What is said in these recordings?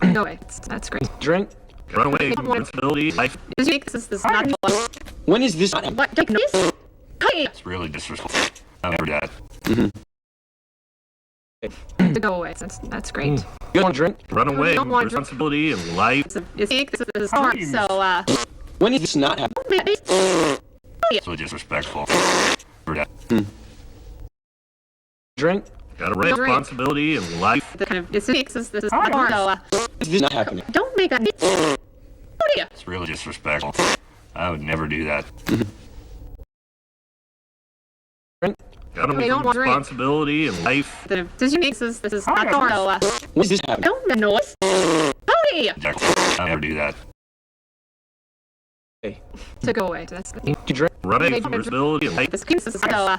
No way. That's great. Drink. Run away from responsibility. Life. Does you make this is not When is this? what like this? Cody! It's really disrespectful. I'll never do that. To go away. That's great. You want to drink? Run away don't from want responsibility and life. It's this is hard, so When is this not happening? It's really disrespectful. Never do that. Drink. Got a responsibility and life. the kind of this is hard, so When is this not happening? don't make a It's really disrespectful. I would never do that. Drink. Got They a don't want responsibility and life. Does you make this is hard, so When is this happening? don't make noise. Cody! I'll never do that. To go away. That's the thing. You drink. Run away from responsibility and life. This is so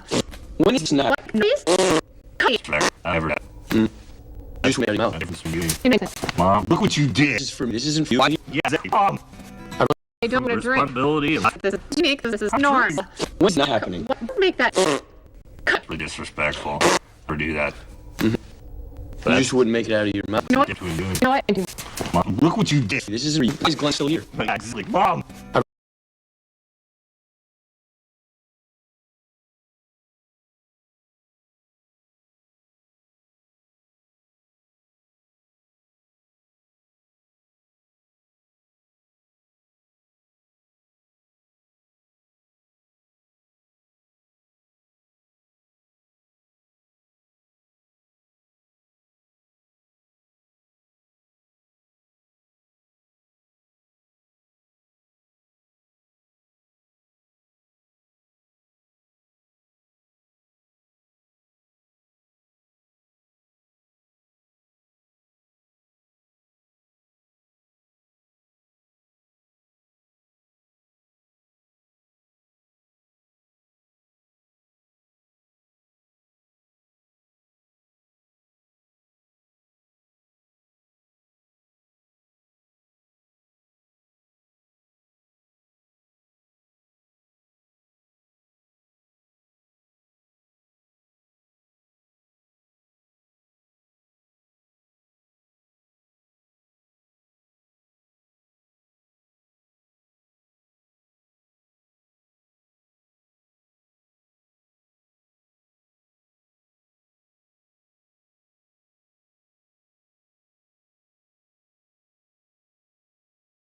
When is this not? what noise? Cody! I'll never do that. I just made it No out. difference from you. You make this. Mom, look what you did. This is for me. This isn't for you. Yeah, exactly. Mom. I don't want to drink. Responsibility and life. This you make this is normal. When's not happening? Don't make that. It's really disrespectful. Never do that. You just wouldn't make it out of your mouth. You know what? Get what I'm doing. You know what? I do. Mom, look what you did. This isn't for you. Why is Glenn still here? Exactly. Mom.